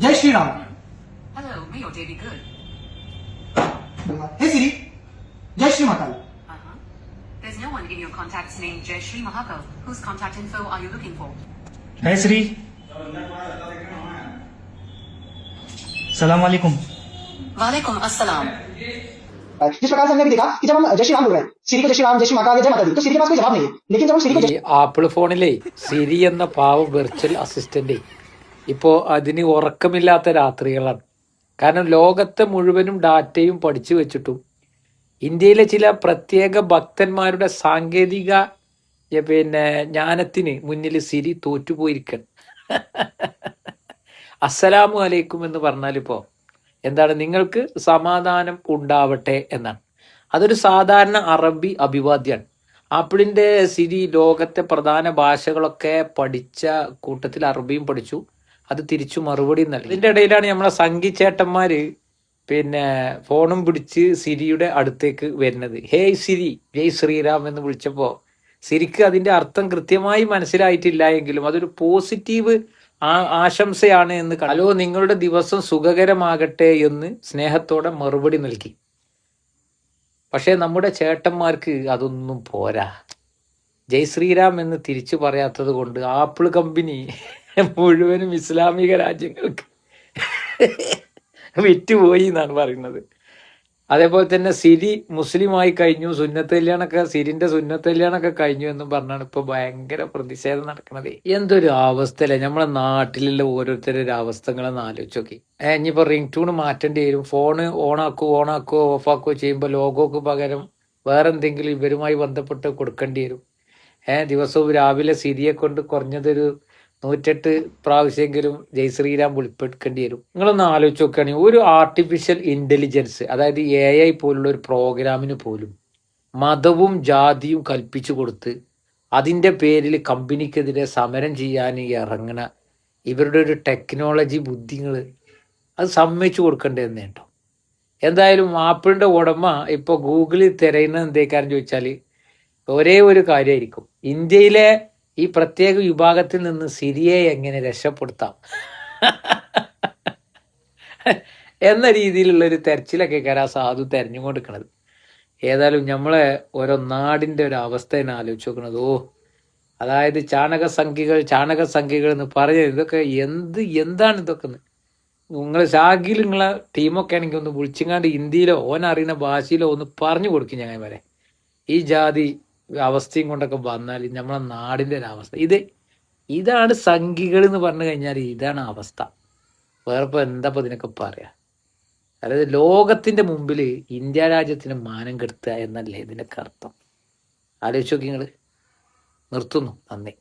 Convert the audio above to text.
Jai Shri Ram. Hello, may your day be good. Hey Siri, Jai Shri Mahakal. There's no one in your contacts named Jai Shri Mahakal. Whose contact info are you looking for? Hey Sri. सलाम वालेकुम। Walaikum assalam. जिस प्रकार से हमने भी देखा कि जब हम जय श्री राम बोल रहे हैं, सिरी को जय श्री राम, जय श्री महाकाल, जय माता दी, तो सिरी के पास कोई जवाब नहीं है। लेकिन जब हम सिरी को ഈ ആപ്പിൾ ഫോണിലെ സിരി എന്ന പാവം വെർച്വൽ അസിസ്റ്റന്റ് ഇപ്പോൾ അതിന് ഉറക്കമില്ലാത്ത രാത്രികളാണ്. കാരണം ലോകത്തെ മുഴുവനും ഡാറ്റയും പഠിച്ചു വെച്ചിട്ടും ഇന്ത്യയിലെ ചില പ്രത്യേക ഭക്തന്മാരുടെ സാങ്കേതിക ജ്ഞാനത്തിന് മുന്നിൽ സിരി തോറ്റുപോയിരിക്കണം. അസ്സലാമു അലൈക്കും എന്ന് പറഞ്ഞാലിപ്പോൾ എന്താണ്, നിങ്ങൾക്ക് സമാധാനം ഉണ്ടാവട്ടെ എന്നാണ്. അതൊരു സാധാരണ അറബി അഭിവാദ്യമാണ്. ആപ്പിളിന്റെ സിരി ലോകത്തെ പ്രധാന ഭാഷകളൊക്കെ പഠിച്ച കൂട്ടത്തിൽ അറബിയും പഠിച്ചു, അത് തിരിച്ചു മറുപടി നൽകി. ഇതിന്റെ ഇടയിലാണ് നമ്മളെ സംഘി ചേട്ടന്മാര് ഫോണും പിടിച്ച് സിരിയുടെ അടുത്തേക്ക് വരുന്നത്. ഹേയ് സിരി, ജയ് ശ്രീറാം എന്ന് വിളിച്ചപ്പോ സിരിക്ക് അതിന്റെ അർത്ഥം കൃത്യമായി മനസ്സിലായിട്ടില്ല എങ്കിലും അതൊരു പോസിറ്റീവ് ആശംസയാണ് എന്ന് ഹലോ നിങ്ങളുടെ ദിവസം സുഖകരമാകട്ടെ എന്ന് സ്നേഹത്തോടെ മറുപടി നൽകി. പക്ഷെ നമ്മുടെ ചേട്ടന്മാർക്ക് അതൊന്നും പോരാ. ജയ് ശ്രീറാം എന്ന് തിരിച്ചു പറയാത്തത് കൊണ്ട് ആപ്പിൾ കമ്പനി മുഴുവനും ഇസ്ലാമിക രാജ്യങ്ങൾക്ക് വിറ്റുപോയി എന്നാണ് പറയുന്നത്. അതേപോലെ തന്നെ സിരി മുസ്ലിമായി കഴിഞ്ഞു, സുന്നത്ത് കല്യാണൊക്കെ സിരിന്റെ സുന്നത്ത് കല്യാണൊക്കെ കഴിഞ്ഞു എന്നും പറഞ്ഞാണ് ഇപ്പൊ ഭയങ്കര പ്രതിഷേധം നടക്കുന്നത്. എന്തൊരു അവസ്ഥയല്ലേ നമ്മളെ നാട്ടിലുള്ള ഓരോരുത്തരുടെ അവസ്ഥകളെന്ന് ആലോചിച്ച് നോക്കി. ഇനിയിപ്പോ റിംഗ് ടൂൺ മാറ്റേണ്ടി വരും. ഫോണ് ഓണാക്കുവോ ഓഫാക്കുവോ ചെയ്യുമ്പോൾ ലോഗോക്ക് പകരം വേറെന്തെങ്കിലും ഇവരുമായി ബന്ധപ്പെട്ട് കൊടുക്കേണ്ടി വരും. ദിവസവും രാവിലെ സിരിയെ കൊണ്ട് കുറഞ്ഞതൊരു 108 പ്രാവശ്യമെങ്കിലും ജയ് ശ്രീറാം വിളിപ്പെടുക്കേണ്ടി വരും. നിങ്ങളൊന്ന് ആലോചിച്ച് നോക്കുകയാണെങ്കിൽ ഒരു ആർട്ടിഫിഷ്യൽ ഇന്റലിജൻസ്, അതായത് AI പോലുള്ള ഒരു പ്രോഗ്രാമിന് പോലും മതവും ജാതിയും കൽപ്പിച്ചു കൊടുത്ത് അതിൻ്റെ പേരിൽ കമ്പനിക്കെതിരെ സമരം ചെയ്യാൻ ഇറങ്ങണ ഇവരുടെ ഒരു ടെക്നോളജി ബുദ്ധികൾ അത് സമ്മതിച്ചു കൊടുക്കേണ്ടതെന്ന് കേട്ടോ. എന്തായാലും ആപ്പിളിൻ്റെ ഉടമ ഇപ്പോൾ ഗൂഗിളിൽ തിരയുന്നത് എന്തേക്കാരെന്ന് ചോദിച്ചാൽ ഒരേ ഒരു കാര്യമായിരിക്കും, ഇന്ത്യയിലെ ഈ പ്രത്യേക വിഭാഗത്തിൽ നിന്ന് സിരിയെ എങ്ങനെ രക്ഷപ്പെടുത്താം എന്ന രീതിയിലുള്ള ഒരു തെരച്ചിലൊക്കെ ആ സാധു തെരഞ്ഞു കൊടുക്കണത്. ഏതായാലും നമ്മളെ ഓരോ നാടിൻ്റെ ഒരു അവസ്ഥ തന്നെ ആലോചിച്ച് നോക്കണത്. അതായത് ചാണകസംഖ്യകൾ എന്ന് പറഞ്ഞത് ഇതൊക്കെ എന്താണ് ഇതൊക്കെ? നിങ്ങൾ ഷാഗിൽ നിങ്ങളെ ടീമൊക്കെ ആണെങ്കിൽ ഒന്ന് വിളിച്ചിങ്ങാണ്ട് ഹിന്ദിയിലോ ഓനറിയുന്ന ഭാഷയിലോ ഒന്ന് പറഞ്ഞു കൊടുക്കും. ഞങ്ങൾ വരെ ഈ ജാതി അവസ്ഥയും കൊണ്ടൊക്കെ വന്നാൽ നമ്മളെ നാടിൻ്റെ ഒരു അവസ്ഥ ഇതാണ് സംഖ്യകൾ എന്ന് പറഞ്ഞു കഴിഞ്ഞാൽ ഇതാണ് അവസ്ഥ. വേറെ എന്താ ഇതിനൊക്കെ പറയാ? അതായത് ലോകത്തിന്റെ മുമ്പിൽ ഇന്ത്യ രാജ്യത്തിന് മാനം കെടുത്തുക എന്നല്ലേ ഇതിനൊക്കെ അർത്ഥം. ആലോചിച്ച് നോക്കി നിങ്ങൾ. നിർത്തുന്നു. നന്ദി.